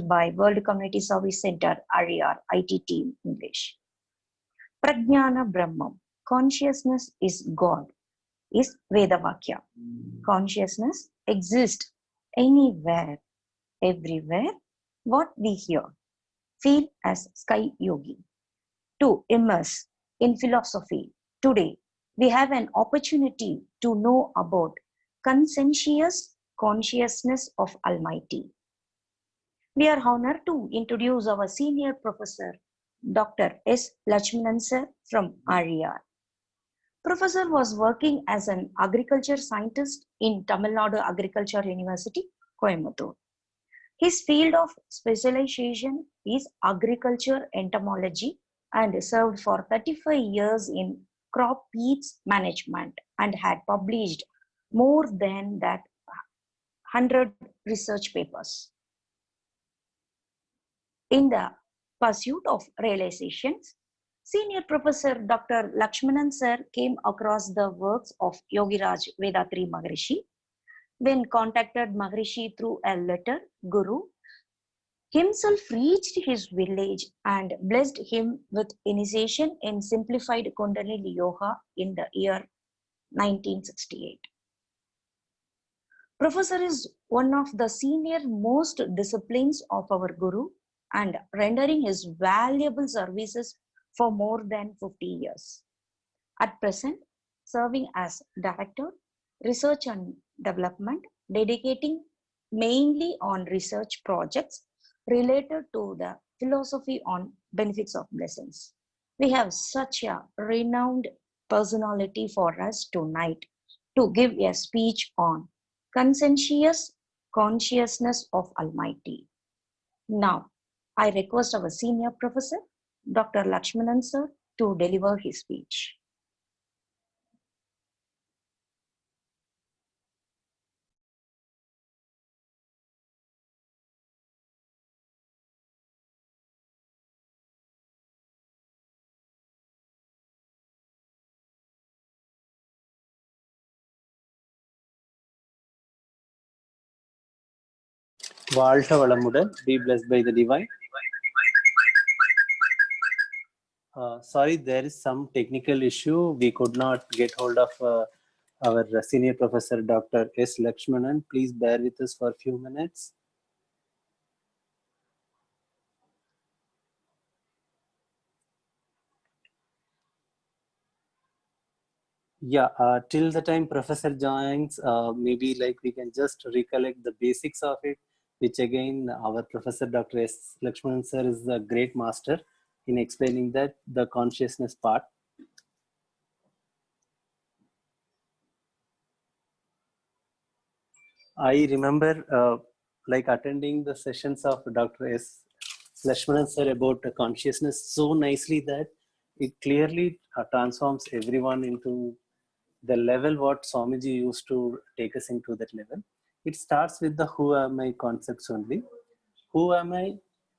by World Community Service Center, RER, IT team, English. Prajnana Brahmam, consciousness is God, is Vedavakya. Consciousness exists anywhere, everywhere, what we hear, feel as Sky Yogi. To immerse in philosophy, today we have an opportunity to know about conscientious consciousness of Almighty. We are honored to introduce our senior professor, Dr. S. Lakshmanan sir from RER. Professor was working as an agriculture scientist in Tamil Nadu Agriculture University, Coimbatore. His field of specialization is agriculture entomology and served for 35 years in crop pests management and had published more than that 100 research papers. In the pursuit of realizations, Senior Professor Dr. Lakshmanan sir came across the works of Yogiraj Vedatri Maharishi. When contacted Maharishi through a letter, Guru himself reached his village and blessed him with initiation in simplified Kundalini Yoga in the year 1968. Professor is one of the senior most disciplines of our Guru and rendering his valuable services for more than 50 years. At present, serving as Director, Research and Development, dedicating mainly on research projects related to the philosophy on benefits of blessings. We have such a renowned personality for us tonight to give a speech on conscientious consciousness of Almighty. Now, I request our senior professor, Dr. Lakshmanan sir, to deliver his speech. வாழ்க வளமுடன். Be blessed by the divine. Sorry, there is some technical issue. We could not get hold of our senior professor, Dr. S. Lakshmanan. Please bear with us for a few minutes. Yeah, till the time professor joins, maybe like we can just recollect the basics of it, which again our professor Dr. S. Lakshmanan sir is a great master in explaining that the consciousness part. I remember like attending the sessions of Dr. S. Lakshmanan sir about the consciousness so nicely that it clearly transforms everyone into the level what Swamiji used to take us into that level. It starts with the who am I concepts only. Who am I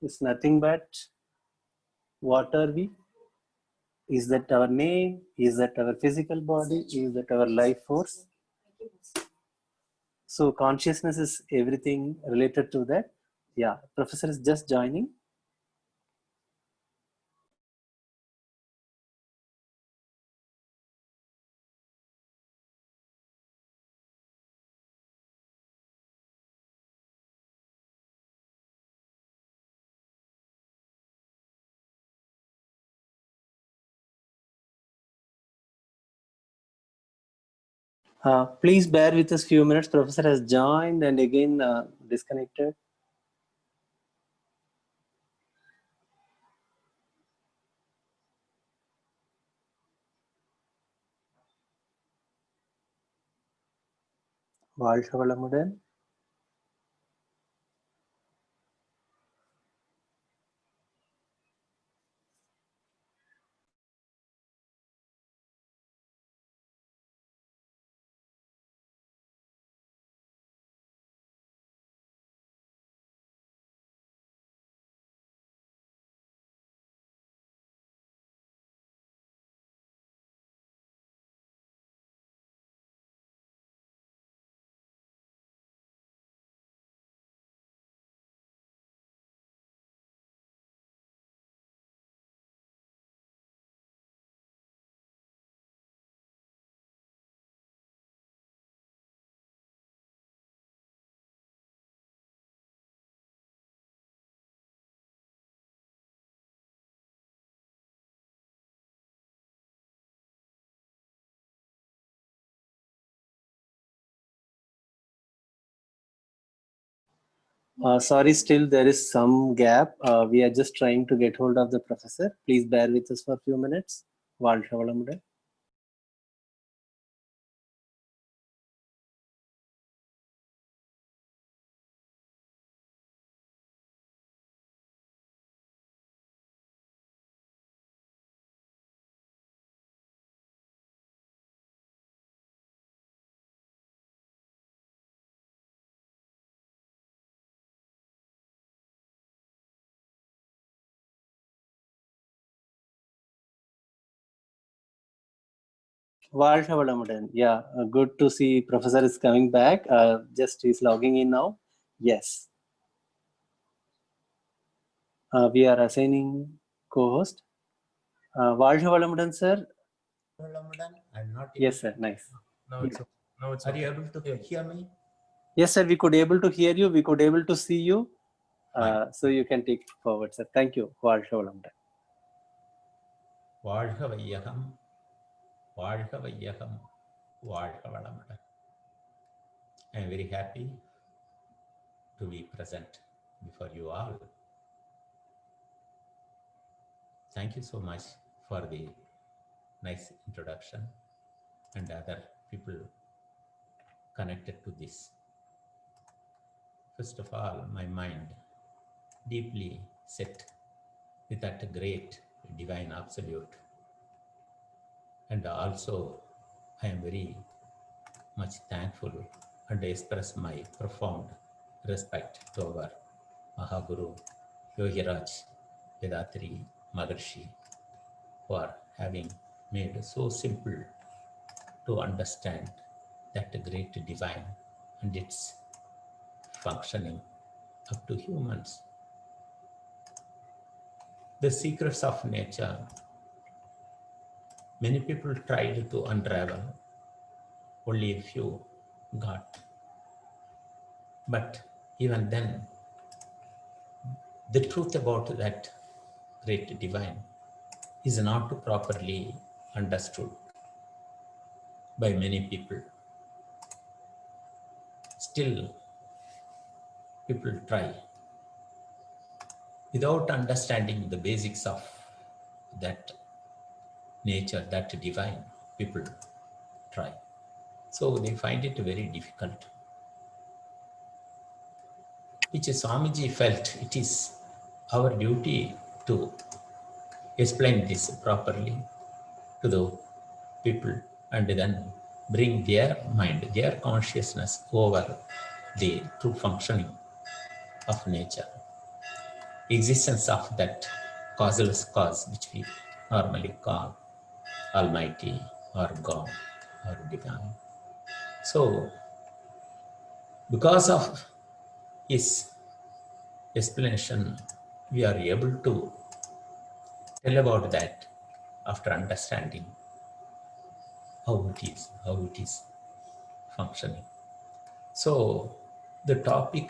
is nothing but what are we? Is that our name? Is that our physical body? Is that our life force? So consciousness is everything related to that. Yeah, professor is just joining. Please bear with us few minutes. Professor has joined and again disconnected. வாழ்க வளமுடன். Sorry, still there is some gap. We are just trying to get hold of the professor. Please bear with us for a few minutes. Valshavalamde. Valshavalamde. Yeah, good to see professor is coming back. Just he's logging in now. Yes. We are assigning co-host. Valshavalamde, sir. I'm not Yes, sir. Nice. Now it's okay. Are you able to hear me? Yes, sir. We could able to hear you. We could able to see you. So you can take forward, sir. Thank you. Valshavalamde. வாழ்க வையகம் வாழ்க வையகம் வாழ்க வளமுடன். I am very happy to be present before you all. Thank you so much for the nice introduction and other people connected to this. First of all, my mind deeply set with that great divine absolute, and also I am very much thankful and express my profound respect to our Mahaguru Yogiraj Vedatri Maharshi, who are having made so simple to understand that great divine and its functioning up to humans. The secrets of nature, many people tried to unravel, only a few got. But even then, the truth about that great divine is not properly understood by many people. Still, people try. Without understanding the basics of that nature, that divine, people try. So they find it very difficult. Which Swamiji felt it is our duty to explain this properly to the people and then bring their mind, their consciousness over the true functioning of nature, existence of that causeless cause which we normally call Almighty or God or Divine. So, because of his explanation, we are able to tell about that after understanding how it is functioning. So, the topic,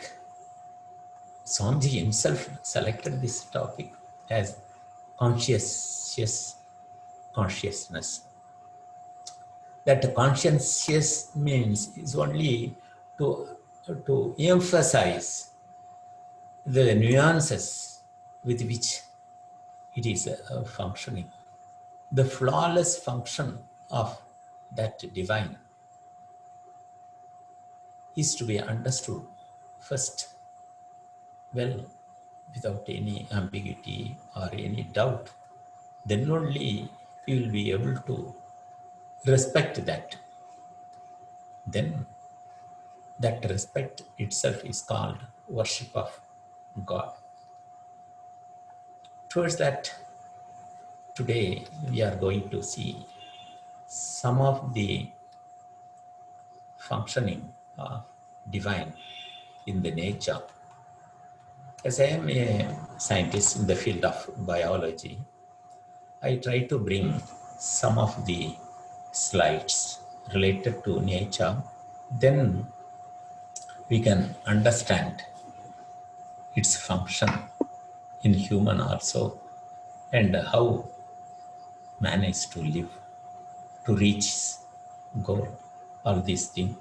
Swamiji himself selected this topic as consciousness. That conscientious means is only to emphasize the nuances with which it is functioning. The flawless function of that divine is to be understood first, well, without any ambiguity or any doubt. Then only you will be able to respect that. Then that respect itself is called worship of God. Towards that, today we are going to see some of the functioning of divine in the nature. As I am a scientist in the field of biology, I try to bring some of the slides related to nature. Then we can understand its function in human also, and how man is to live, to reach goal. All these things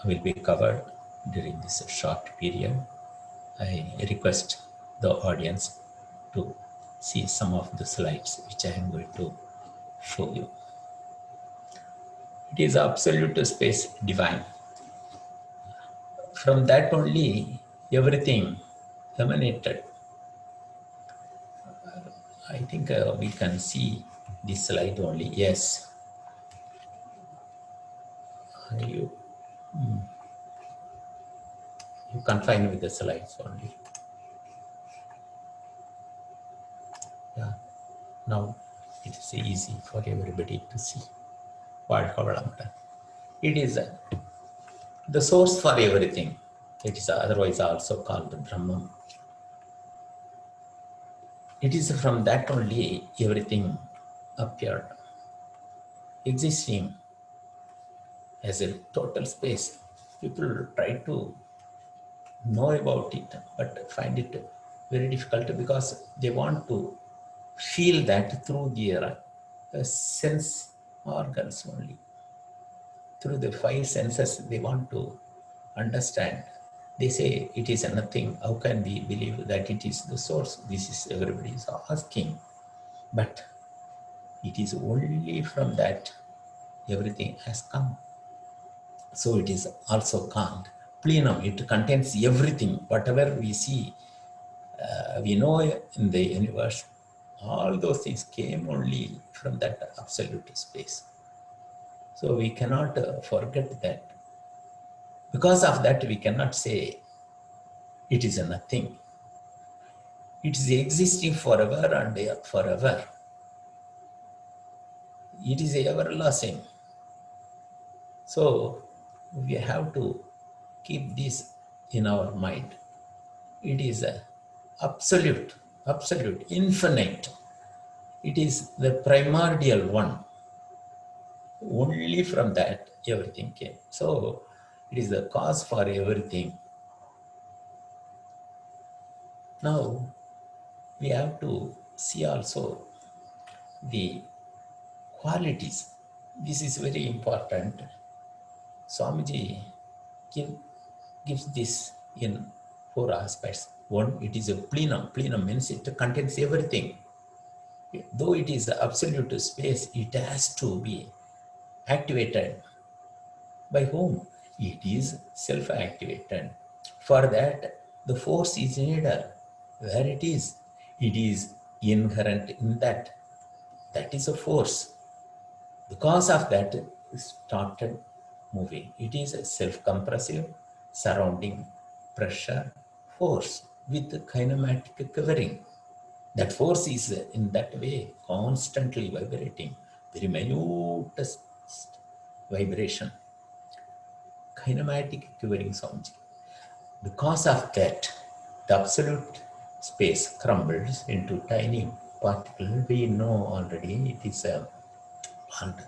will be covered during this short period, I request the audience to see some of the slides which I am going to show you. It is absolute space divine. From that only everything emanated. I think we can see this slide only. Yes. You, you confine with the slides only. Yeah. Now it is easy for everybody to see. It is the source for everything. It is otherwise also called Brahman. It is from that only everything appeared, existing as a total space. People try to know about it, but find it very difficult because they want to feel that through their sense organs only. Through the five senses, they want to understand. They say it is nothing. How can we believe that it is the source? This is everybody is asking. But it is only from that everything has come. So it is also called plenum. It contains everything. Whatever we see, we know in the universe, all those things came only from that absolute space. So we cannot forget that. Because of that, we cannot say it is a nothing. It is existing forever and forever. It is everlasting. So we have to keep this in our mind. It is a absolute, infinite. It is the primordial one. Only from that everything came. So it is the cause for everything. Now we have to see also the qualities. This is very important. Swamiji gives this in four aspects. One, it is a plenum. Plenum means it contains everything. Though it is absolute space, it has to be activated. By whom? It is self-activated. For that, the force is needed. Where it is inherent in that. That is a force. Because of that, it started moving. It is a self-compressive surrounding pressure force with kinematic covering. That force is in that way constantly vibrating, very minute vibration, kinematic covering sound. Because of that, the absolute space crumbles into tiny particles. We know already it is called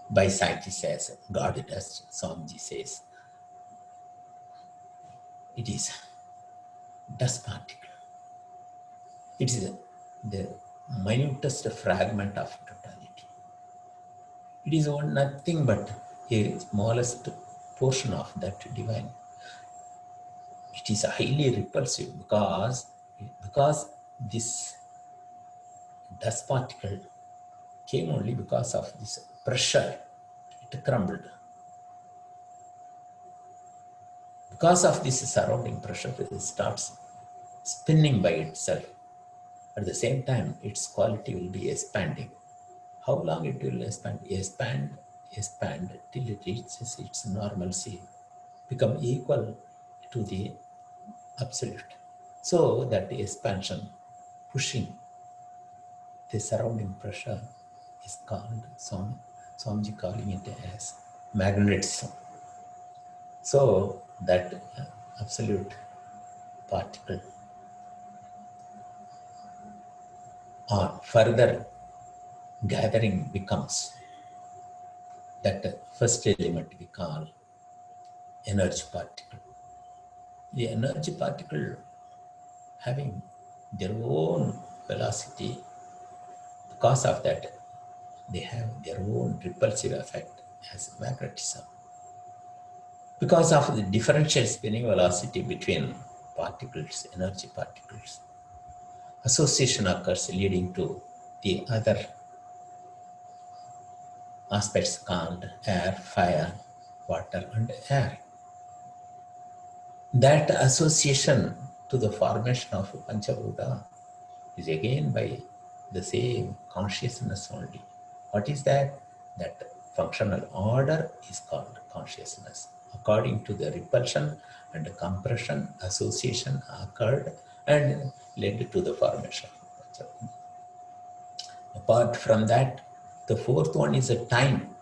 by scientists as God dust. Swamiji says it is dust particle. It is the minutest fragment of totality. It is nothing but a smallest portion of that divine. It is highly repulsive because this dust particle came only because of this pressure. It crumbled. Because of this surrounding pressure, it starts spinning by itself. At the same time, its quality will be expanding. How long it will expand? Expand till it reaches its normalcy, become equal to the absolute. So that expansion, pushing the surrounding pressure is called, Swamiji calling it as magnetism. So that absolute particle on further gathering becomes that first element we call energy particle. The energy particle having their own velocity, because of that they have their own repulsive effect as magnetism. Because of the differential spinning velocity between particles, energy particles, association occurs leading to the other aspects called air, fire, water, and air. That association to the formation of Panchabhuta is again by the same consciousness only. What is that? That functional order is called consciousness. According to the repulsion and compression, association occurred and led to the formation of Panchabhuta. Apart from that, the fourth one is a time.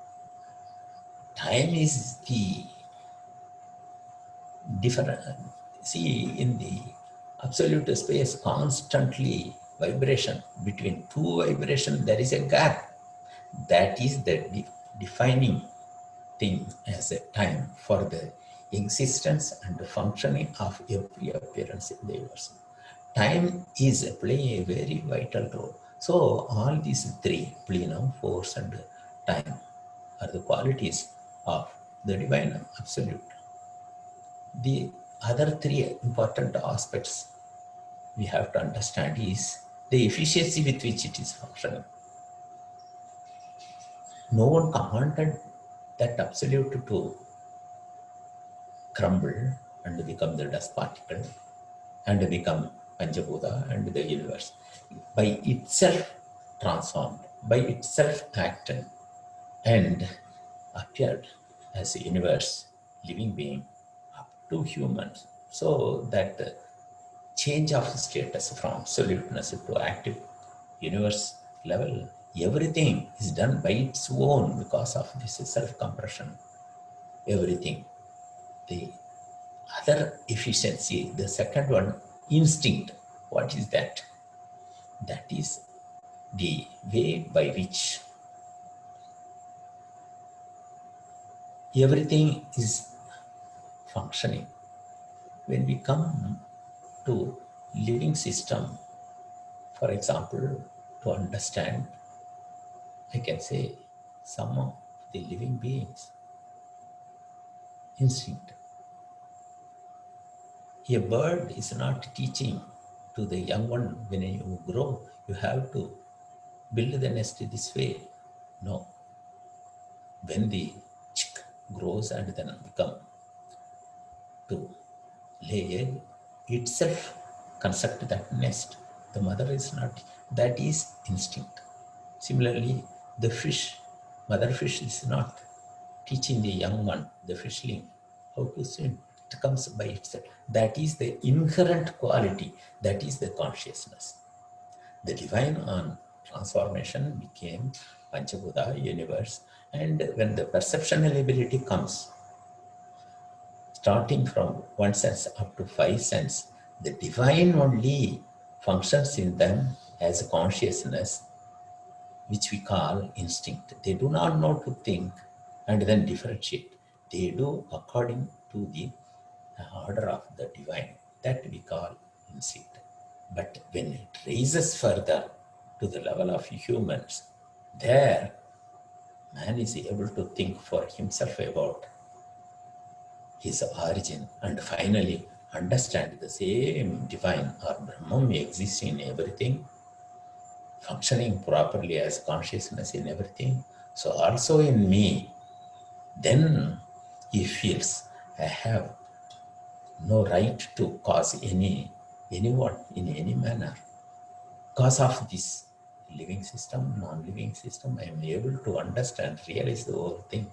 Time is the different. See, in the absolute space, constantly vibration between two vibrations, there is a gap. That is the defining thing as a time for the existence and the functioning of every appearance in the universe. Time is playing a very vital role. So all these three, plenum, force, and time, are the qualities of the divine absolute. The other three important aspects we have to understand is the efficiency with which it is functioning. No one commanded that absolute to crumble and become the dust particle and become Panchabhuta and the universe. By itself transformed, by itself acted and appeared as a universe, living being up to humans. So that the change of status from absoluteness to active universe level, everything is done by its own because of this self-compression. Everything. The other efficiency, the second one, instinct. What is that? That is the way by which everything is functioning. When we come to living system, for example, to understand, I can say some of the living beings, instinct. A bird is not teaching to the young one when you grow, you have to build the nest this way. No. When the chick grows and then become to lay egg, itself construct that nest. The mother is not, that is instinct. Similarly, the fish, mother fish is not teaching the young one, the fishling, how to swim. It comes by itself. That is the inherent quality, that is the consciousness. The divine on transformation became Panchabhuta, universe, and when the perceptional ability comes, starting from one sense up to five sense, the divine only functions in them as a consciousness, which we call instinct. They do not know to think and then differentiate. They do according to the order of the divine. That we call instinct. But when it raises further to the level of humans, there man is able to think for himself about his origin and finally understand the same divine or Brahman exists in everything, functioning properly as consciousness in everything. So also in me, then he feels I have no right to cause anyone in any manner. Because of this living system, non-living system, I am able to understand, realize the whole thing.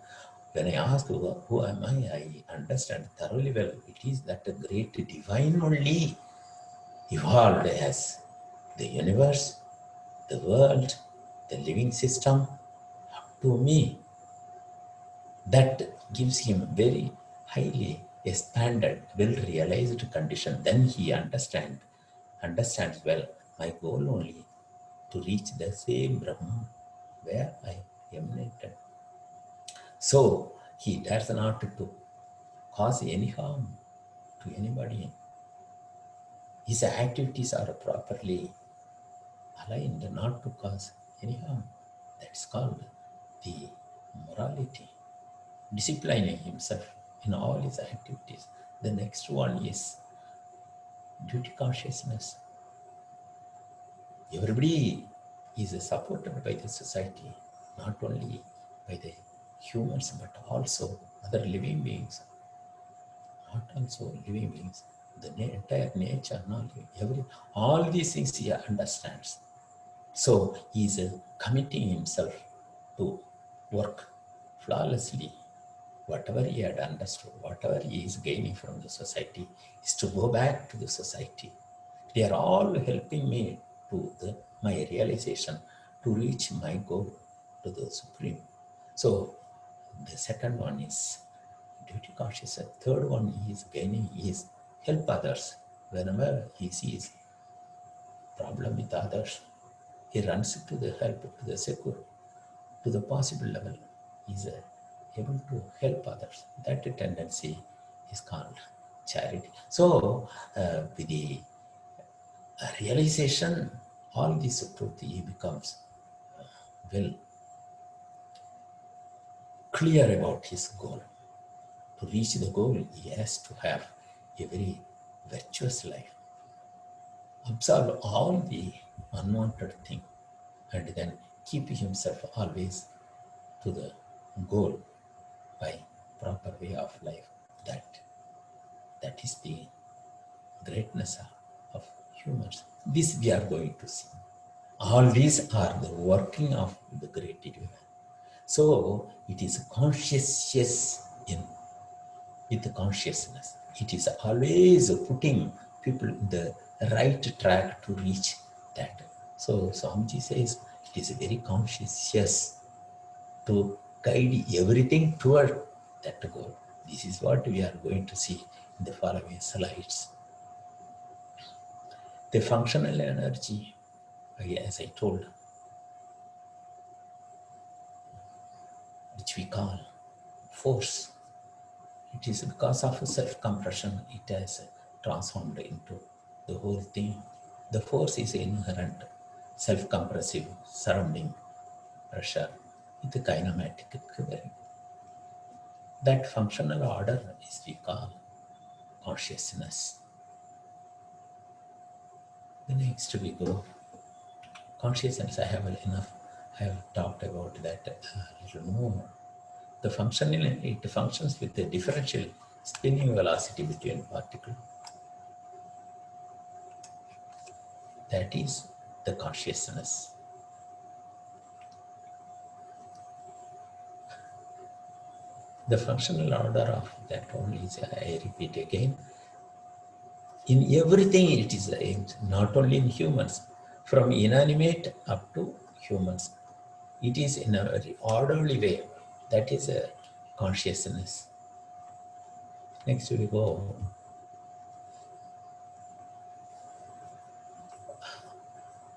When I ask who am I understand thoroughly well. It is that the great divine only evolved as the universe, the world, the living system, up to me. That gives him very highly expanded, well-realized condition. Then he understands well, my goal only to reach the same Brahman where I emanated. So he dares not to cause any harm to anybody. His activities are properly aligned not to cause any harm. That's called the morality. Disciplining himself in all his activities. The next one is duty consciousness. Everybody is supported by the society, not only by the humans, but also other living beings, not also living beings, the entire nature, not all these things he understands. So he is committing himself to work flawlessly. Whatever he had understood, whatever he is gaining from the society, is to go back to the society. They are all helping me to my realization, to reach my goal, to the Supreme. So the second one is duty consciousness. Third one is gaining is help others. Whenever he sees problem with others, he runs to the help, to the secure, to the possible level. He's able to help others. That tendency is called charity. So with the realization, all this truth, he becomes well clear about his goal. To reach the goal, he has to have a very virtuous life. Observe all the unwanted thing and then keep himself always to the goal by proper way of life. That is the greatness of humans. This we are going to see. All these are the working of the great divine. So it is consciousness with the consciousness. It is always putting people in the right track to reach that. So Swamiji says it is very conscious to guide everything toward that goal. This is what we are going to see in the following slides. The functional energy, as I told, which we call force. It is because of self-compression, it has transformed into the whole thing. The force is inherent, self-compressive surrounding pressure with the kinematic equivalent. That functional order is we call consciousness. The next we go. Consciousness, I have talked about that a little more. The functional, it functions with the differential spinning velocity between particles. That is the consciousness. The functional order of that one is, I repeat again, in everything it is aimed, not only in humans, from inanimate up to humans. It is in a very orderly way. That is a consciousness. Next we go.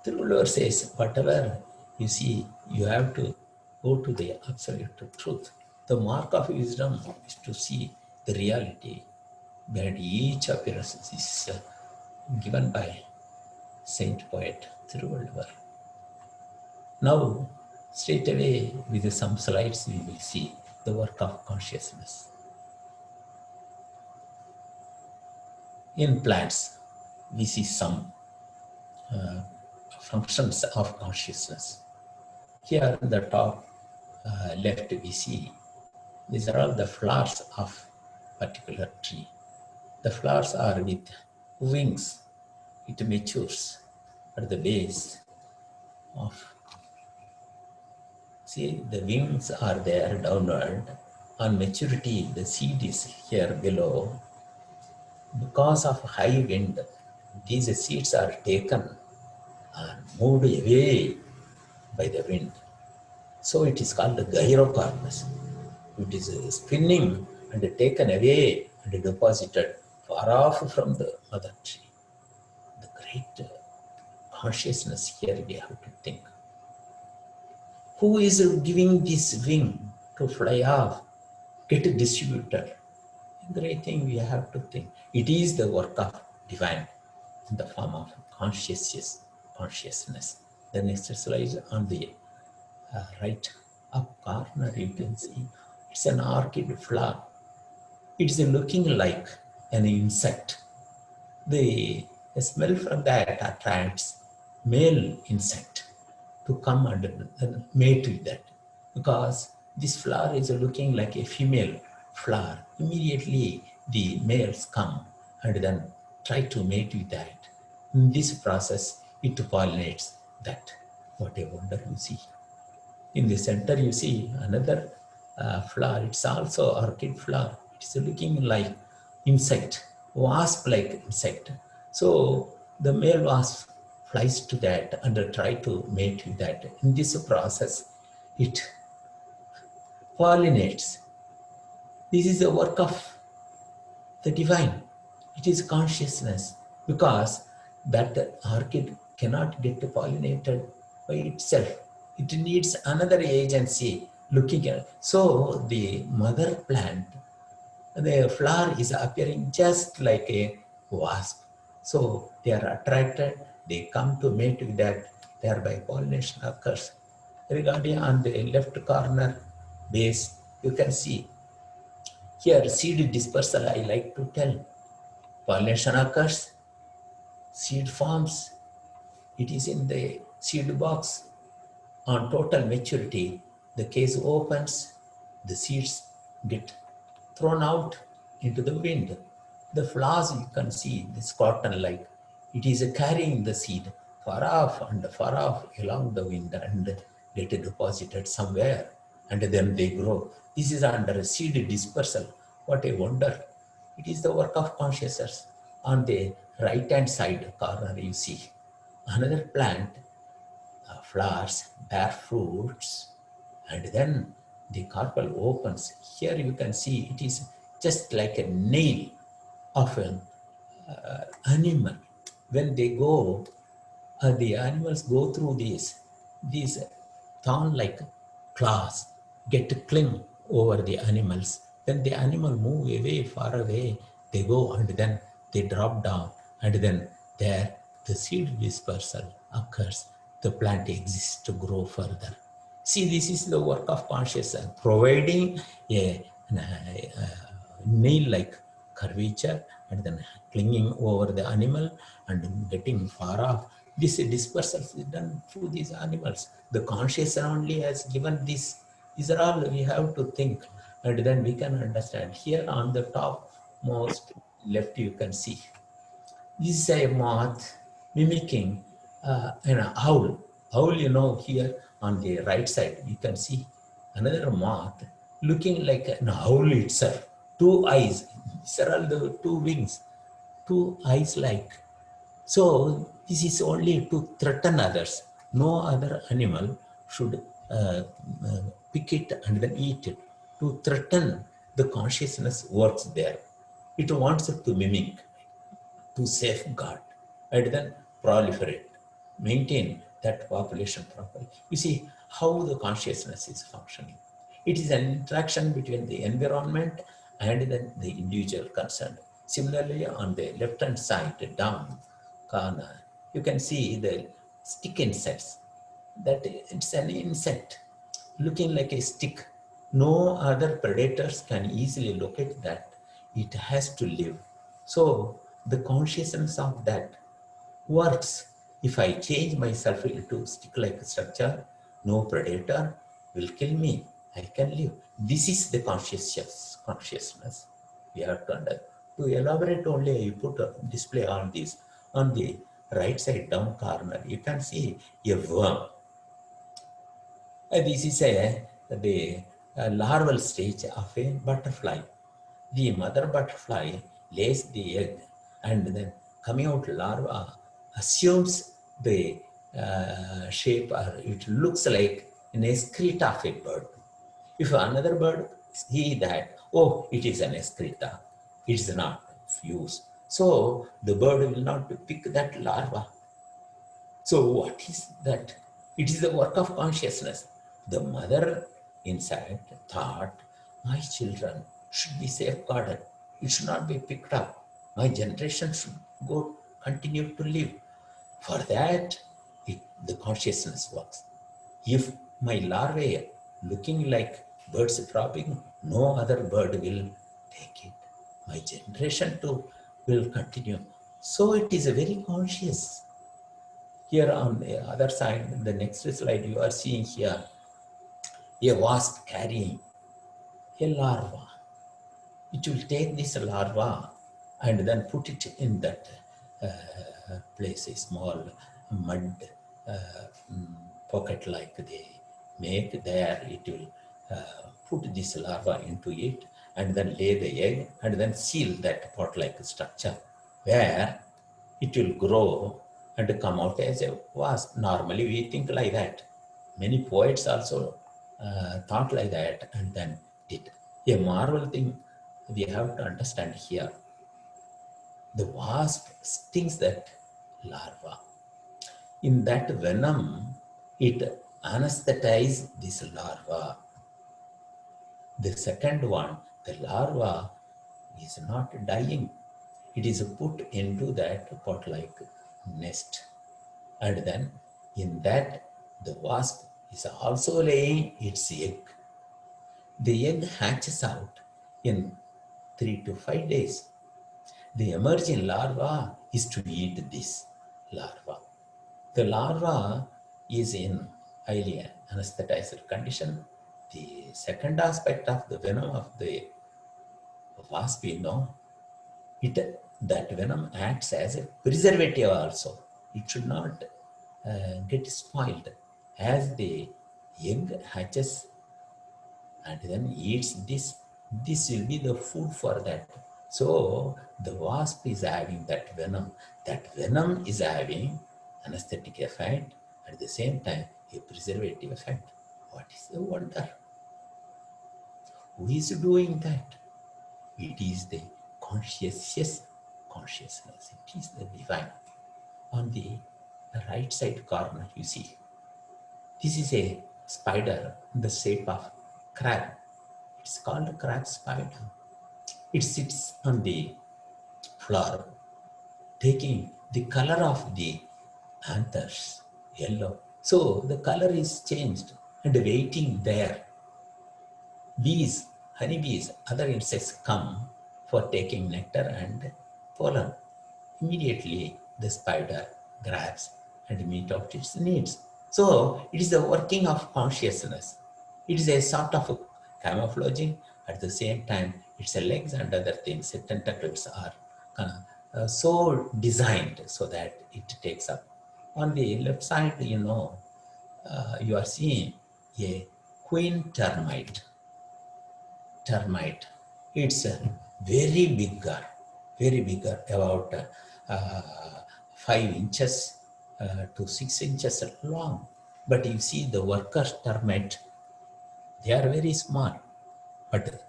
True says, whatever you see, you have to go to the absolute truth. The mark of wisdom is to see the reality behind each appearance. This is given by Saint Poet Thiruvalluvar. Now, straight away with some slides, we will see the work of consciousness. In plants, we see some functions of consciousness. Here in the top left, we see these are all the flowers of particular tree. The flowers are with wings. It matures at the base of, see, the wings are there downward. On maturity, the seed is here below. Because of high wind, these seeds are taken and moved away by the wind. So it is called the gyrocarpus. It is spinning and taken away and deposited far off from the mother tree. The great consciousness here we have to think. Who is giving this wing to fly off, get distributed? Great thing we have to think. It is the work of divine in the form of consciousness. The next slide on the right up corner, you can see it's an orchid flower. It is looking like an insect. The smell from that attracts male insect to come and mate with that, because this flower is looking like a female flower. Immediately the males come and then try to mate with that. In this process, it pollinates that. What a wonder you see. In the center, you see another flower. It's also orchid flower. It's looking like insect, wasp-like insect. So the male wasp flies to that and try to mate with that. In this process, it pollinates. This is the work of the divine. It is consciousness, because that orchid cannot get pollinated by itself. It needs another agency looking at. So the mother plant, the flower is appearing just like a wasp. So they are attracted, they come to mate with that, thereby pollination occurs. Regarding on the left corner base, you can see here seed dispersal, I like to tell. Pollination occurs, seed forms, it is in the seed box. On total maturity, the case opens, the seeds get thrown out into the wind. The flowers you can see, this cotton-like, it is carrying the seed far off along the wind and get deposited somewhere, and then they grow. This is under seed dispersal. What a wonder. It is the work of consciousness. On the right-hand side corner, you see another plant, flowers, bear fruits, and then the carpel opens. Here you can see it is just like a nail of an animal. When they go, the animals go through these thorn-like claws, get to cling over the animals. Then the animal move away, far away, they go and then they drop down, and then there the seed dispersal occurs. The plant exists to grow further. See, this is the work of consciousness, providing a nail-like curvature and then clinging over the animal and getting far off. This dispersal is done through these animals. The consciousness only has given this. These are all we have to think, and then we can understand. Here on the top most left, you can see this is a moth mimicking an owl. Owl, you know, here on the right side, you can see another moth looking like an owl itself. Two eyes. These are all the two wings, two eyes like. So this is only to threaten others. No other animal should pick it and then eat it. To threaten, the consciousness works there. It wants to mimic, to safeguard, and then proliferate, maintain that population properly. You see how the consciousness is functioning. It is an interaction between the environment and then the individual concerned. Similarly, on the left-hand side down corner, you can see the stick insects. That it's an insect looking like a stick. No other predators can easily locate that. It has to live. So the consciousness of that works. If I change myself into stick-like structure, no predator will kill me. I can live. This is the consciousness. We have to understand. To elaborate only, I put a display on this. On the right side down corner, you can see a worm. This is the larval stage of a butterfly. The mother butterfly lays the egg, and then coming out larva assumes the shape, or it looks like an excreta of a bird. If another bird see that, oh, it is an excreta, it is not fused. So the bird will not pick that larva. So what is that? It is the work of consciousness. The mother inside thought, my children should be safeguarded. It should not be picked up. My generation should continue to live. For that, the consciousness works. If my larvae looking like birds dropping, no other bird will take it. my generation too will continue. So it is a very conscious. Here on the other side, the next slide you are seeing here, a wasp carrying a larva. It will take this larva and then put it in that place, a small mud pocket like they make there. It will put this larva into it and then lay the egg and then seal that pot-like structure where it will grow and come out as a wasp. Normally we think like that. Many poets also thought like that and then did. A marvel thing we have to understand here. The wasp stings that larva. In that venom, it anesthetizes this larva. The second one, the larva is not dying. It is put into that pot-like nest. And then in that, the wasp is also laying its egg. The egg hatches out in 3 to 5 days. The emerging larva is to eat this larva. The larva is in highly anesthetized condition. The second aspect of the venom of the wasp, that venom acts as a preservative also. It should not get spoiled. As the egg hatches and then eats this will be the food for that. So the wasp is having that venom. That venom is having anesthetic effect, at the same time a preservative effect. What is the wonder? Who is doing that? It is the consciousness. It is the divine. On the right side corner, you see, this is a spider in the shape of crab. It's called a crab spider. It sits on the floor, taking the color of the anthers, yellow. So the color is changed and waiting there. Bees, honeybees, other insects come for taking nectar and pollen. Immediately the spider grabs and meets out its needs. So it is the working of consciousness. It is a sort of camouflaging. At the same time, its legs and other things, its tentacles are so designed so that it takes up. On the left side, you are seeing a queen termite. It's very bigger, about 5 inches to 6 inches long. But you see the worker termite, they are very small. But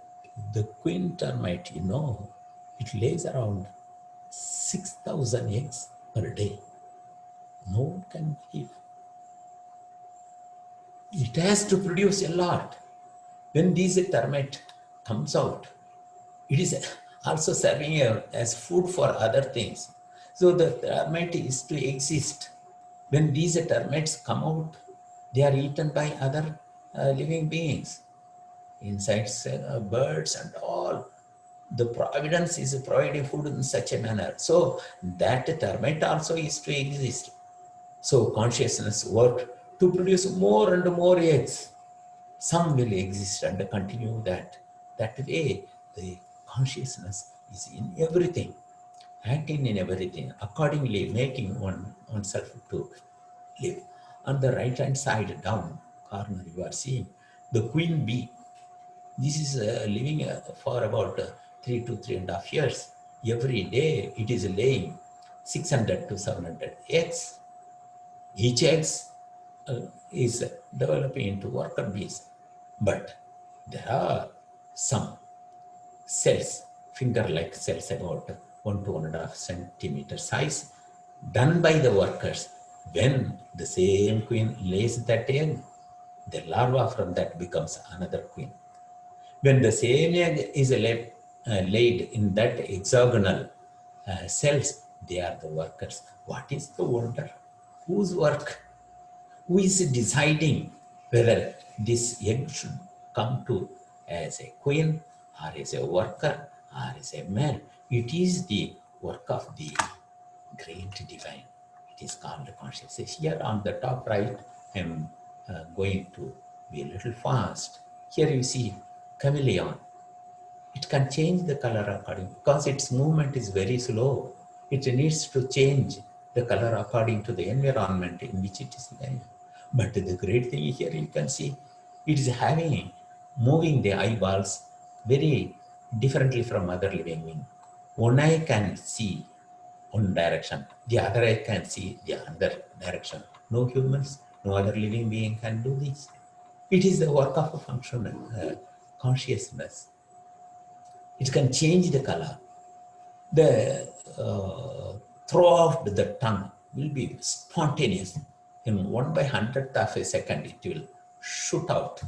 the queen termite, it lays around 6,000 eggs per day. No one can believe. It has to produce a lot. When these termite comes out, it is also serving as food for other things. So the termite is to exist. When these termites come out, they are eaten by other living beings, insects, birds and all. The providence is providing food in such a manner. So that termite also is to exist. So consciousness work to produce more and more eggs. Some will exist and continue that. That way, the consciousness is in everything, acting in everything, accordingly making oneself to live. On the right hand side down corner, you are seeing the queen bee. This is living for about 3 to 3.5 years. Every day it is laying 600 to 700 eggs. Each egg is developing into worker bees. But there are some cells, finger-like cells about 1 to 1.5 centimeter size, done by the workers. When the same queen lays that egg, the larva from that becomes another queen. When the same egg is laid in that hexagonal cells, they are the workers. What is the wonder? Whose work? Who is deciding whether this egg should come to as a queen or as a worker or as a male. It is the work of the great divine. It is called consciousness. Here on the top right, I am going to be a little fast. Here you see chameleon. It can change the color according, because its movement is very slow. It needs to change the color according to the environment in which it is there. But the great thing here, you can see, it is having, moving the eyeballs very differently from other living beings. One eye can see one direction, the other eye can see the other direction. No humans, no other living being can do this. It is the work of a functional consciousness. It can change the color. The throughout the tongue will be spontaneous. In 1/100th of a second, it will shoot out.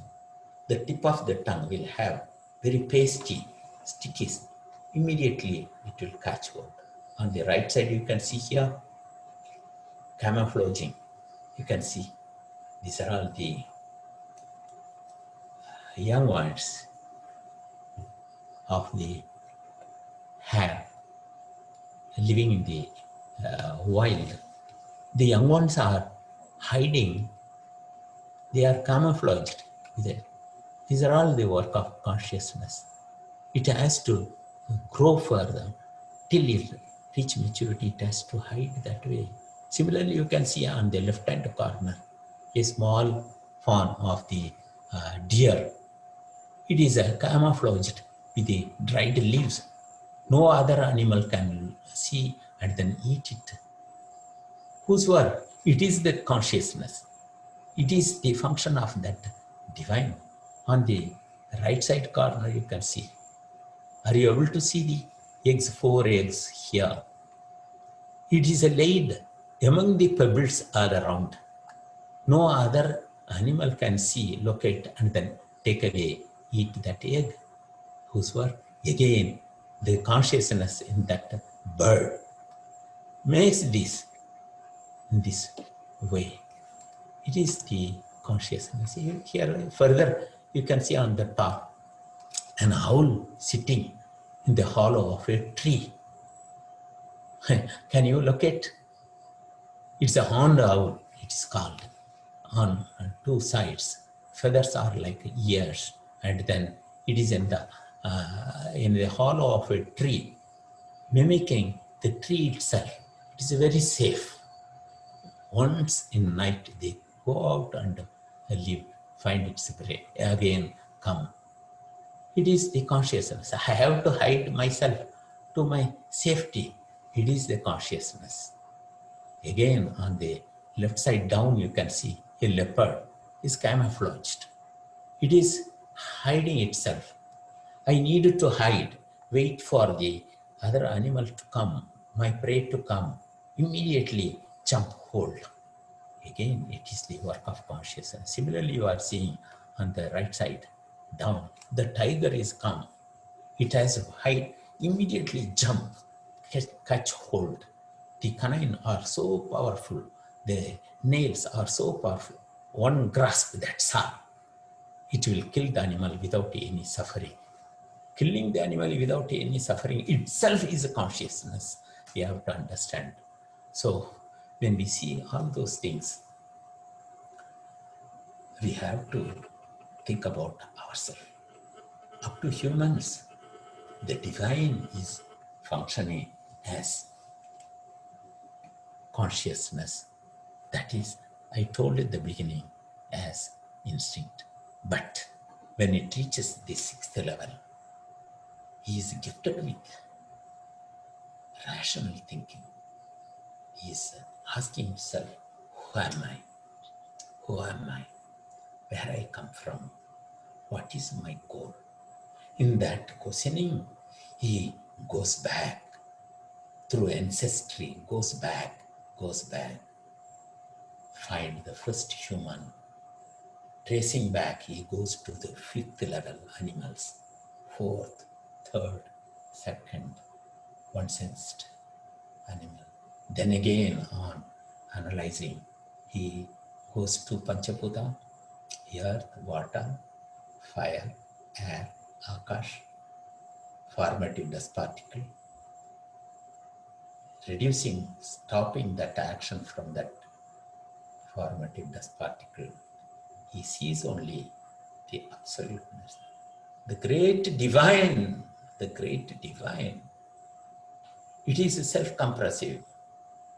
The tip of the tongue will have very pasty, sticky. Immediately, it will catch hold. On the right side, you can see here, camouflaging. You can see these are all the young ones of the hare living in the wild. The young ones are hiding, they are camouflaged with it. These are all the work of consciousness. It has to grow further till it reach maturity. It has to hide that way. Similarly, you can see on the left-hand corner a small fawn of the deer. It is camouflaged with the dried leaves. No other animal can see and then eat it. Whose work? It is the consciousness. It is the function of that divine. On the right side corner, you can see. Are you able to see the eggs, 4 eggs here? It is laid among the pebbles all around. No other animal can see, locate, and then take away, eat that egg. Whose work? Again, the consciousness in that bird makes this in this way. It is the consciousness. Here further, you can see on the top an owl sitting in the hollow of a tree. Can you locate? It's a horned owl, it is called, on two sides. Feathers are like ears, and then it is in the hollow of a tree, mimicking the tree itself. It is very safe. Once in night, they go out and live, find its prey, again come. It is the consciousness. I have to hide myself to my safety. It is the consciousness. Again, on the left side down, you can see a leopard is camouflaged. It is hiding itself. I need to hide, wait for the other animal to come, my prey to come, immediately jump hold. Again, it is the work of consciousness. Similarly, you are seeing on the right side down, the tiger is come. It has to hide, immediately jump, catch hold. The canine are so powerful. The nails are so powerful. One grasp, that's all. It will kill the animal without any suffering. Killing the animal without any suffering itself is a consciousness. We have to understand. So when we see all those things, we have to think about ourselves. Up to humans, the divine is functioning as consciousness. That is, I told at the beginning, as instinct. But when it reaches the 6th level, he is gifted with rational thinking. He is asking himself, who am I? Who am I? Where I come from? What is my goal? In that questioning, he goes back through ancestry, goes back, find the first human. Tracing back, he goes to the 5th level animals, 4th, 3rd, 2nd, one sensed animal. Then again on analyzing, he goes to Panchabhuta, earth, water, fire, air, Akash, formative dust particle, reducing, stopping that action from that formative dust particle. He sees only the absoluteness. The great divine, the great divine. It is self-compressive.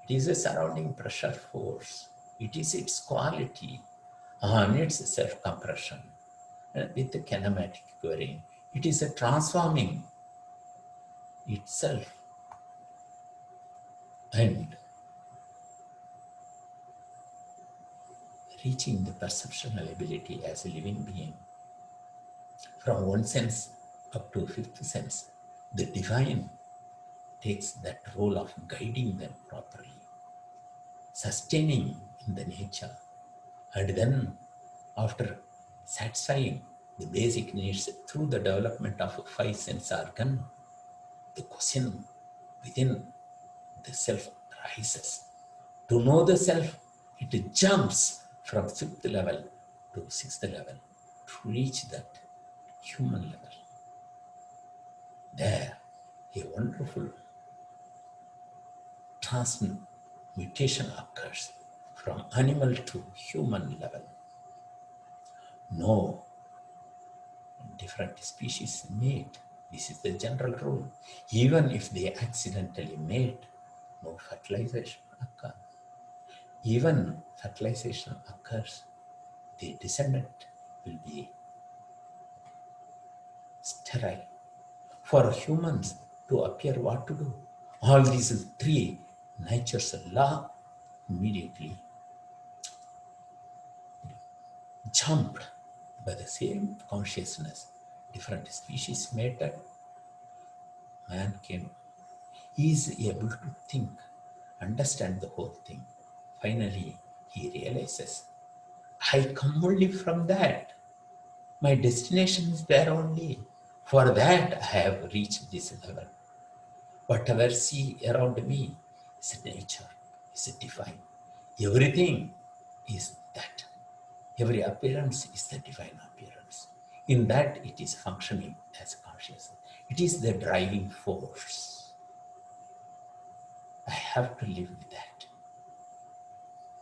It is a surrounding pressure force. It is its quality on its self-compression with the kinematic querying. It is a transforming itself and reaching the perceptual ability as a living being. From one sense up to fifth sense, the divine takes that role of guiding them properly, sustaining in the nature, and then after satisfying the basic needs through the development of five sense organ, the question within the self rises. To know the self, it jumps from fifth level to sixth level to reach that human level. There, a wonderful transmutation occurs from animal to human level. No different species mate. This is the general rule. Even if they accidentally mate, no fertilization occurs. Even fertilization occurs, the descendant will be sterile. For humans to appear, what to do? All these three nature's law immediately jumped by the same consciousness. Different species mated, man came. He is able to think, understand the whole thing. Finally, he realizes, I come only from that. My destination is there only. For that, I have reached this level. Whatever I see around me is nature, is divine. Everything is that. Every appearance is the divine appearance. In that, it is functioning as consciousness. It is the driving force. I have to live with that.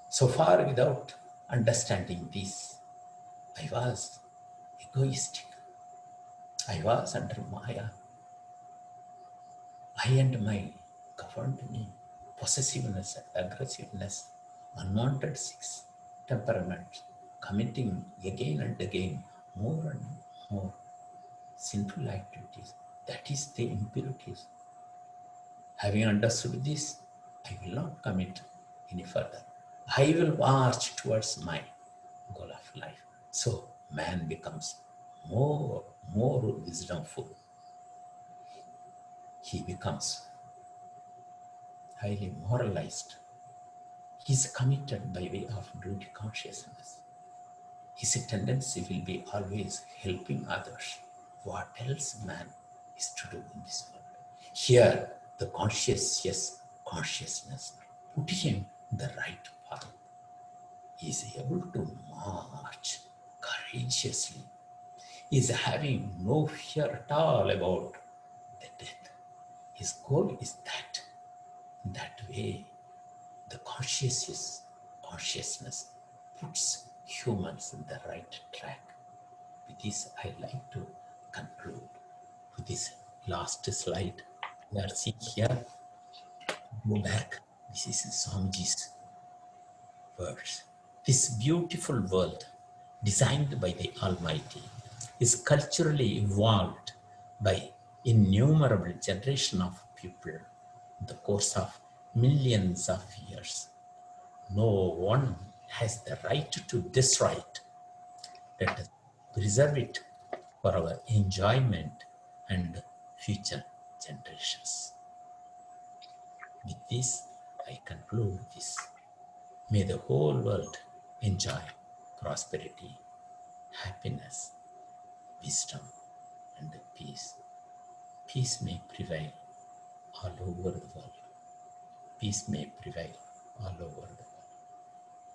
So far, without understanding this, I was egoistic. I was under Maya. I and my governed me. Possessiveness, aggressiveness, unwanted six temperaments, committing again and again more and more sinful activities. That is the impurities. Having understood this, I will not commit any further. I will march towards my goal of life. So man becomes more wisdomful. He becomes highly moralized. He is committed by way of duty consciousness. His tendency will be always helping others. What else man is to do in this world? Here, the consciousness put him in the right path. He is able to march courageously. He is having no fear at all about the death. His goal is that. In that way, the consciousness puts humans in the right track. With this, I like to conclude with this last slide. We are seeing here, go back. This is Swamiji's words. This beautiful world, designed by the Almighty, is culturally evolved by innumerable generations of people in the course of millions of years. No one has the right to destroy it. Let us preserve it for our enjoyment and future generations. With this, I conclude this. May the whole world enjoy prosperity, happiness, wisdom, and peace. Peace may prevail all over the world. Peace may prevail all over the world.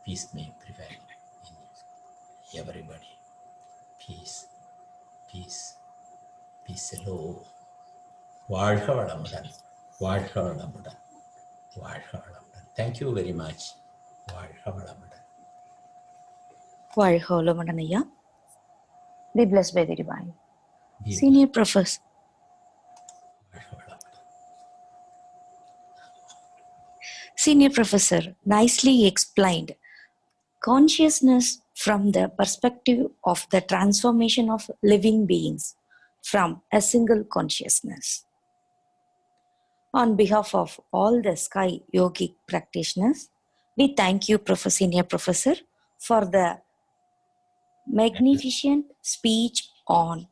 Peace may prevail in everybody. Peace, peace, peace alone. வாழ்க வளமுடன். வாழ்க வளமுடன். வாழ்க வளமுடன். Thank you very much. வாழ்க வளமுடன். வாழ்க வளமுடன் ஐயா. Be blessed by the divine. Be Senior Professor. வாழ்க வளமுடன். Senior Professor nicely explained consciousness from the perspective of the transformation of living beings from a single consciousness. On behalf of all the Sky Yogic practitioners, we thank you, Senior Professor, for the magnificent speech on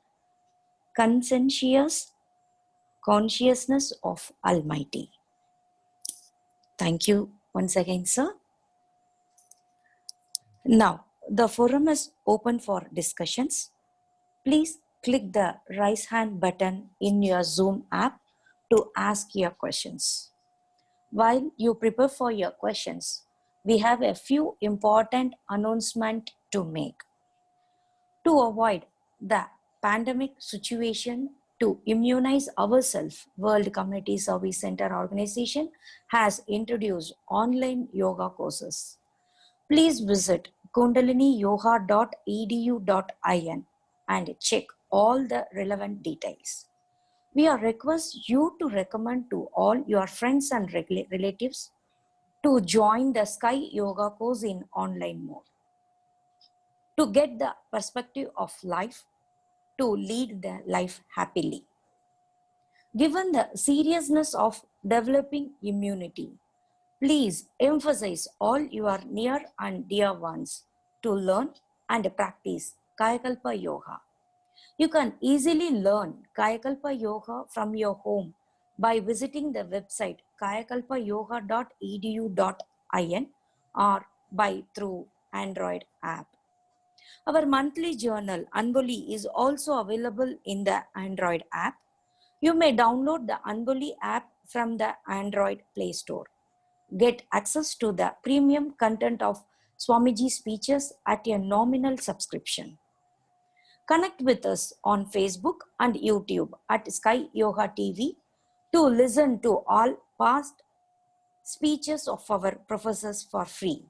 conscientious consciousness of Almighty. Thank you once again, sir. Now, the forum is open for discussions. Please click the raise hand button in your Zoom app to ask your questions. While you prepare for your questions, we have a few important announcements to make. To avoid the pandemic situation, to immunize ourselves, World Community Service Center organization has introduced online yoga courses. Please visit kundaliniyoga.edu.in and check all the relevant details. We are request you to recommend to all your friends and relatives to join the Sky Yoga course in online mode. To get the perspective of life, to lead the life happily. Given the seriousness of developing immunity, please emphasize all your near and dear ones to learn and practice Kayakalpa Yoga. You can easily learn Kayakalpa Yoga from your home by visiting the website kayakalpayoga.edu.in or by through Android app. Our monthly journal Anboli is also available in the Android app. You may download the Anboli app from the Android Play Store. Get access to the premium content of Swamiji speeches at a nominal subscription. Connect with us on Facebook and YouTube at Sky Yoga TV to listen to all past speeches of our professors for free.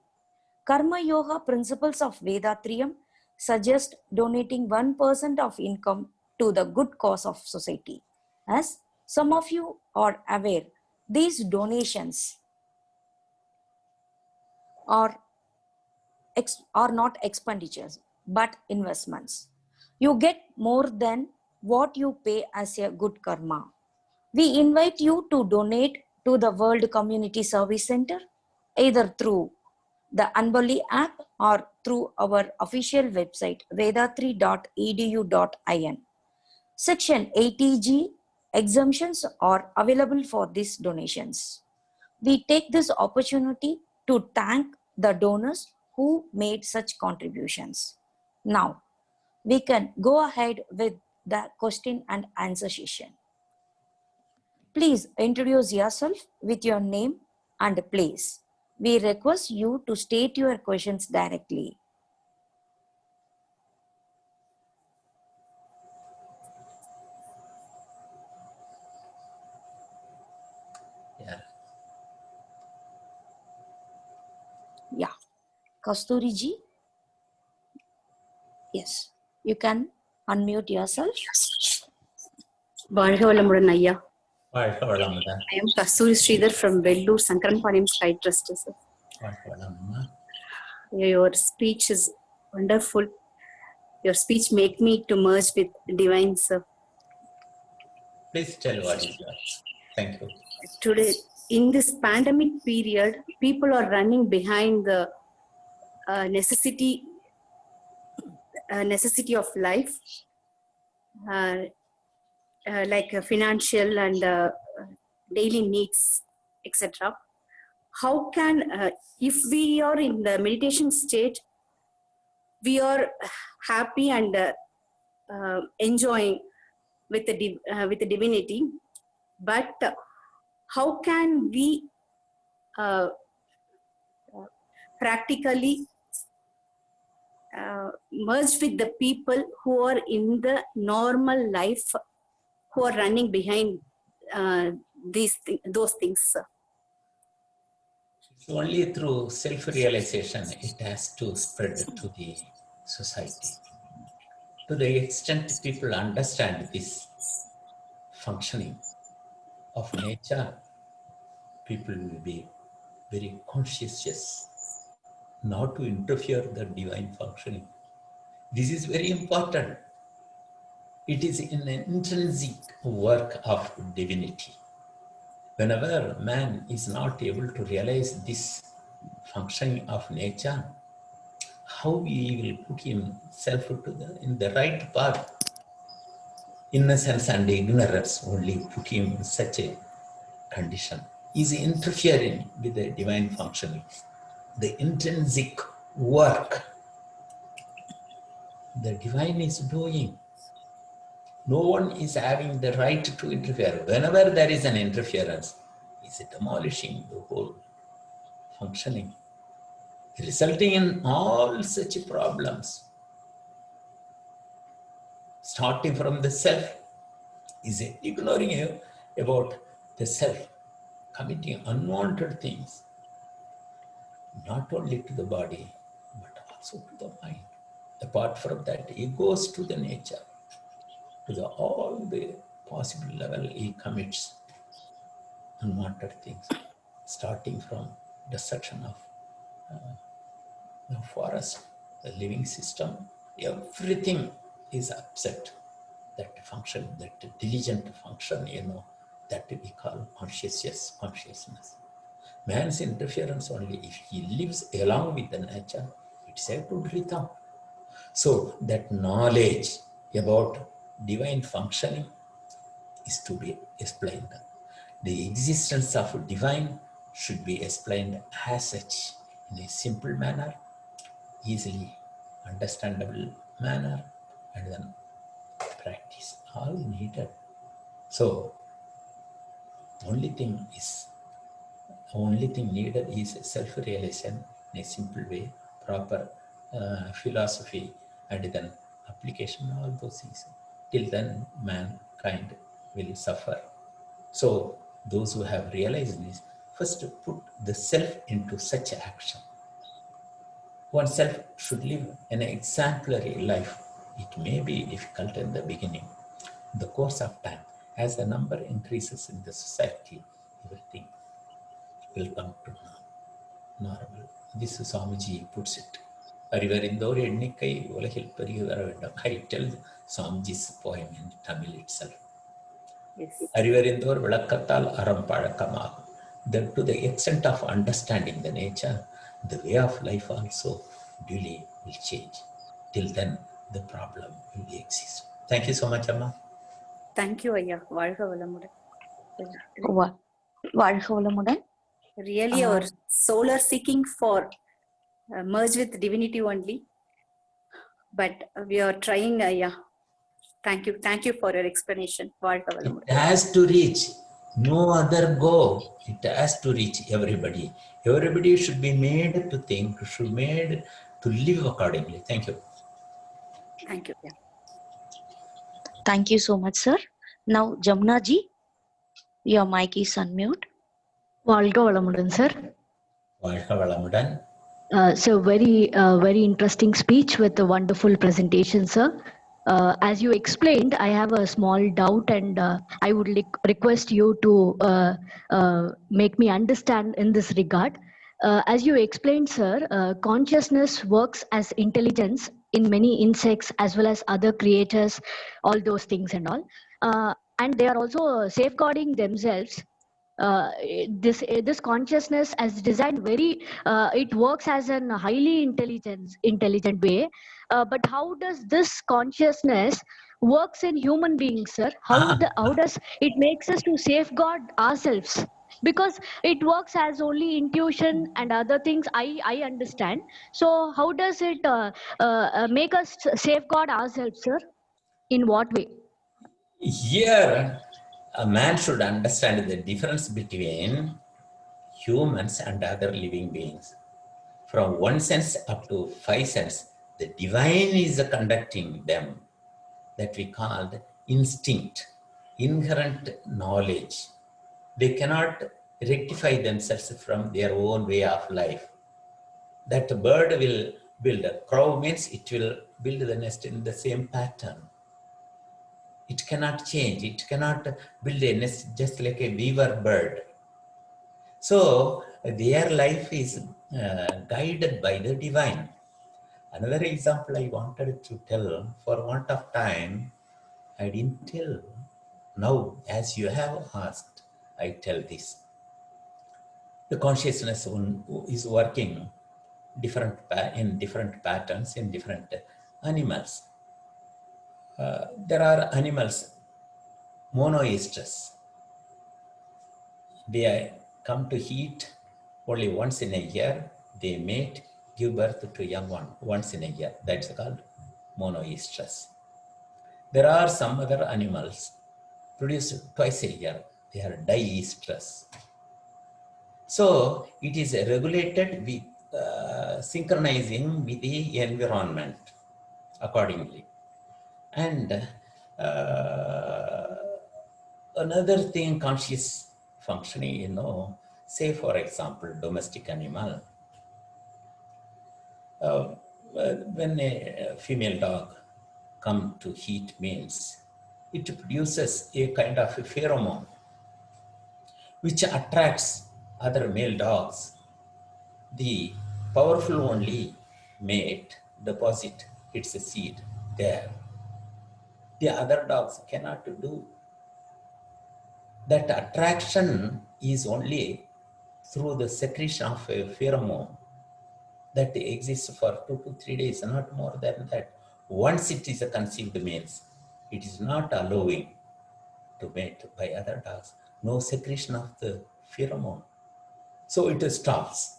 Karma Yoga Principles of Vedatriyam suggest donating 1% of income to the good cause of society. As some of you are aware, these donations are not expenditures but investments. You get more than what you pay as a good karma. We invite you to donate to the World Community Service Center either through the Anboli app or through our official website vedatri.edu.in. Section 80G exemptions are available for these donations. We take this opportunity to thank the donors who made such contributions. Now, we can go ahead with the question and answer session. Please introduce yourself with your name and place. We request you to state your questions directly. Yeah. Yeah. Kasturi ji? Yes. You can unmute yourself. வாழ்க வளமுடன் ஐயா. வாழ்க வளமுடன். I am Kasturi Sridhar from Vellore Sankaranpalayam Sky Trust, sir. வாழ்க வளமுடன். Your speech is wonderful. Your speech make me to merge with divine, sir. Please tell what is that. Thank you. Today, in this pandemic period, people are running behind the necessity of life, like financial and daily needs, etc. How can, if we are in the meditation state, we are happy and enjoying with the divinity, but how can we practically merge with the people who are in the normal life, who are running behind those things, sir? It's only through self-realization it has to spread to the society. To the extent people understand this functioning of nature, people will be very conscientious not to interfere the divine functioning. This is very important. It is an intrinsic work of divinity. Whenever man is not able to realize this functioning of nature, how he will put himself in the right path? Innocence and ignorance only put him in such a condition. He is interfering with the divine functioning. The intrinsic work the divine is doing. No one is having the right to interfere. Whenever there is an interference, is demolishing the whole functioning, resulting in all such problems. Starting from the self, is ignoring about the self, committing unwanted things, not only to the body, but also to the mind. Apart from that, he goes to the nature, to all the possible level he commits unwanted things, starting from destruction of the forest, the living system, everything is upset. That function, that diligent function, that we call consciousness. Man's interference only, if he lives along with the nature, it's a good rhythm. So that knowledge about divine functioning is to be explained. The existence of divine should be explained as such in a simple manner, easily understandable manner, and then practice all needed. So only thing needed is self-realization in a simple way, proper philosophy, and then application of all those things. Till then, mankind will suffer. So those who have realized this, first put the self into such action. Oneself should live an exemplary life. It may be difficult in the beginning. In the course of time, as the number increases in the society, everything will come to normal. This Swamiji puts it. I tell Swamiji's poem in Tamil itself. Yes. Then to the extent of understanding the nature, the way of life also duly will change. Till then, the problem will exist. Thank you so much, Amma. Thank you, Ayya. Valga Valamudan. வாழ்க வளமுடன். Really, our soul are seeking for merge with divinity only. But we are trying, Ayya. Thank you for your explanation. Valga Valamudan. It has to reach. No other go. It has to reach everybody. Everybody should be made to think, should be made to live accordingly. Thank you. Thank you. Yeah. Thank you so much, sir. Now, Jamna ji, your mic is unmute. வாழ்க வளமுடன், sir. வாழ்க வளமுடன். So very interesting speech with a wonderful presentation, sir. As you explained, I have a small doubt, and I would request you to make me understand in this regard. As you explained, sir, consciousness works as intelligence in many insects as well as other creatures, all those things and all. And they are also safeguarding themselves. This consciousness as designed it works as a highly intelligent way, but how does this consciousness works in human beings, sir? How does it makes us to safeguard ourselves? Because it works as only intuition and other things, I understand. So how does it make us safeguard ourselves, sir? In what way? Here, a man should understand the difference between humans and other living beings. From 1 sense up to 5 sense, the divine is conducting them. That we call instinct. inherent knowledge. They cannot rectify themselves from their own way of life. That bird will build a crow means it will build the nest in the same pattern. It cannot change. It cannot build a nest just like a weaver bird. So their life is guided by the divine. Another example I wanted to tell, for want of time, I didn't tell. Now, as you have asked, I tell this. The consciousness is working in different patterns in different animals. There are animals, monoestrous. They come to heat only once in a year. They mate, give birth to young one once in a year. That's called monoestrous. There are some other animals produced twice a year. They are diestrous. So it is regulated with synchronizing with the environment accordingly. And another thing, conscious functioning, say for example, domestic animal. When a female dog come to heat means, it produces a kind of a pheromone which attracts other male dogs. The powerful only mate deposit its seed there. The other dogs cannot do. That attraction is only through the secretion of a pheromone that exists for 2 to 3 days, not more than that. Once it is conceived means, it is not allowing to mate by other dogs. No secretion of the pheromone. So it stops.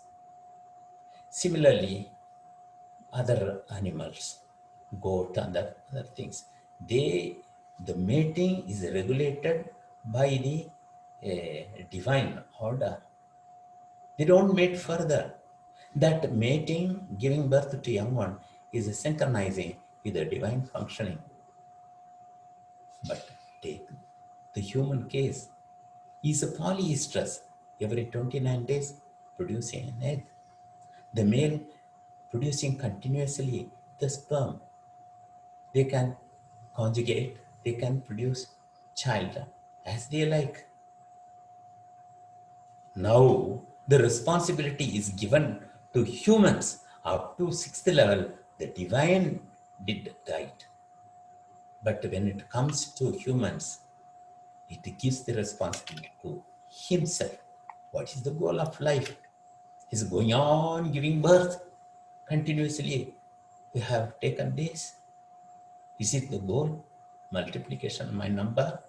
Similarly, other animals, goat and other things, the mating is regulated by the divine order. They don't mate further. That mating, giving birth to young one, is synchronizing with the divine functioning. But take the human case. He is a polyestrous, every 29 days producing an egg. The male producing continuously the sperm. They can conjugate, they can produce child as they like. Now the responsibility is given to humans. Up to 6th level, the divine did guide. But when it comes to humans, it gives the responsibility to himself. What is the goal of life? Is going on giving birth continuously. We have taken this. Is it the goal? Multiplication by number.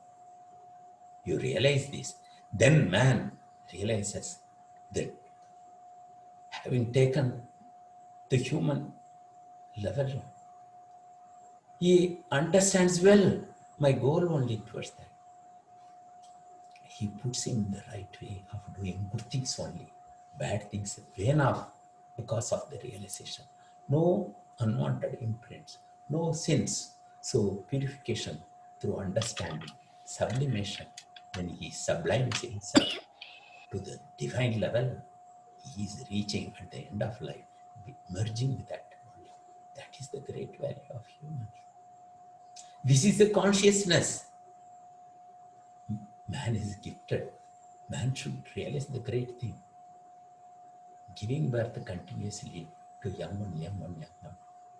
You realize this. Then man realizes that having taken the human level, he understands well my goal only towards that. He puts in the right way of doing good things only. Bad things wane off because of the realization. No unwanted imprints, no sins. So purification through understanding, sublimation. When he sublimes himself to the divine level, he is reaching at the end of life, merging with that only. That is the great value of humans. This is the consciousness. Man is gifted. Man should realize the great thing. Giving birth continuously to young one.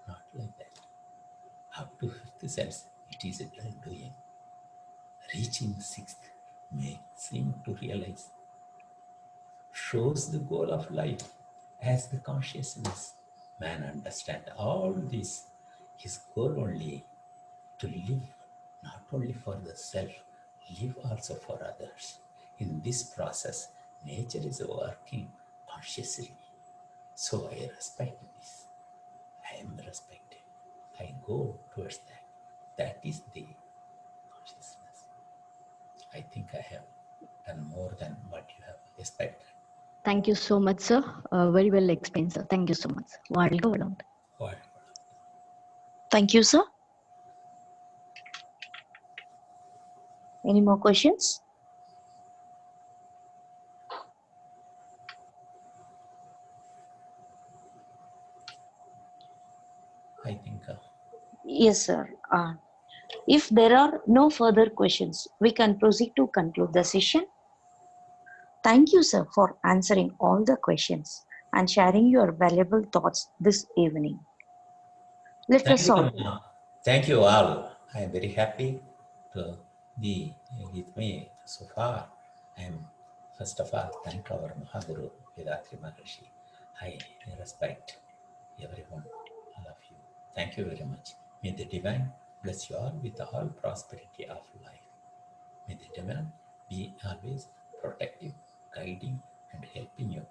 Not like that. Up to 5th sense, it is doing. Reaching 6th makes him to realize. Shows the goal of life as the consciousness. Man understand all this. His goal only to live not only for the self, live also for others. In this process, nature is working consciously. So I respect this. I am respected. I go towards that. That is the consciousness. I think I have done more than what you have expected. Thank you so much, sir. Very well explained, sir. Thank you so much. What? Thank you, sir. Any more questions? I think Yes, sir. If there are no further questions, we can proceed to conclude the session. Thank you, sir, for answering all the questions and sharing your valuable thoughts this evening. Let thank us you. all. Thank you all. I am very happy to be with me so far. I am first of all thank our Mahaguru Vedatri Maharishi. I respect everyone, all of you. Thank you very much. May the divine bless you all with all prosperity of life. May the divine be always protective, guiding, and helping you,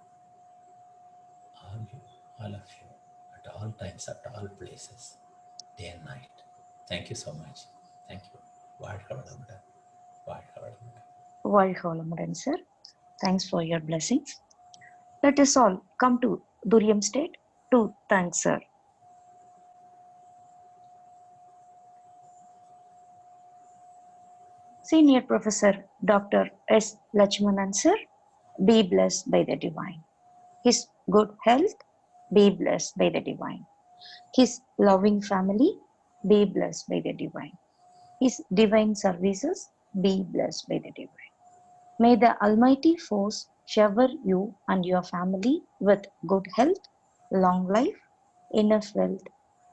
all of you, at all times, at all places, day and night. Thank you so much. Thank you. Walholamudan, sir. Thanks for your blessings. Let us all come to Duryam state to thank sir. Senior Professor Dr. S. Lachmanan, sir, be blessed by the divine. His good health, be blessed by the divine. His loving family, be blessed by the divine. His divine services, be blessed by the divine. May the Almighty Force shower you and your family with good health, long life, enough wealth,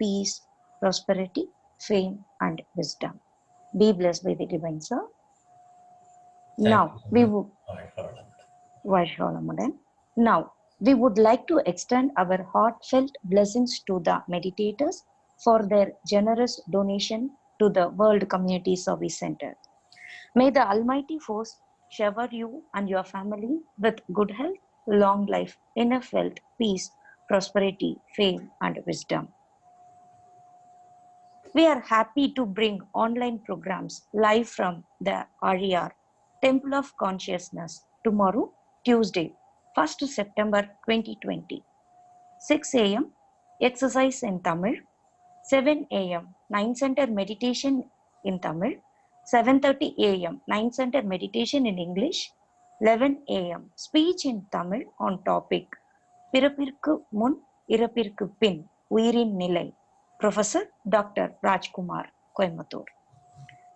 peace, prosperity, fame, and wisdom. Be blessed by the divine, sir. Now we would Now, we would like to extend our heartfelt blessings to the meditators for their generous donation to the World Community Service Center. May the Almighty Force shower you and your family with good health, long life, enough wealth, peace, prosperity, fame, and wisdom. We are happy to bring online programs live from the RER, Temple of Consciousness, tomorrow, Tuesday, 1st September 2020. 6 a.m. exercise in Tamil, 7 a.m. 9 center meditation in Tamil, 7:30 a.m. 9 center meditation in English, 11 a.m. speech in Tamil on topic பிறப்பிற்கு முன் இறப்பிற்கு பின் உயிரின் நிலை. Professor Dr. Rajkumar, Coimbatore.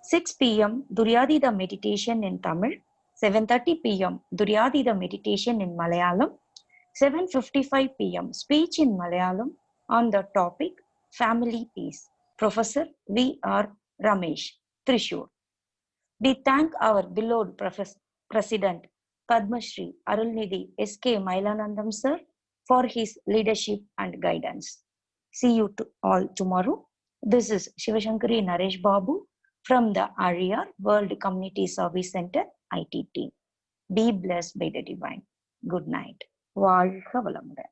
6 p.m. Duryadida meditation in Tamil, 7:30 p.m. Duryadida meditation in Malayalam, 7:55 p.m. speech in Malayalam on the topic Family Peace. Professor V.R. Ramesh, Thrissur. We thank our beloved President Padma Shri Arulnidhi S.K. Mailanandam sir for his leadership and guidance. See you all tomorrow. This is Shivashankari Naresh Babu from the RER World Community Service Center IT team. Be blessed by the divine. Good night. வாழ்க வளமுடன்.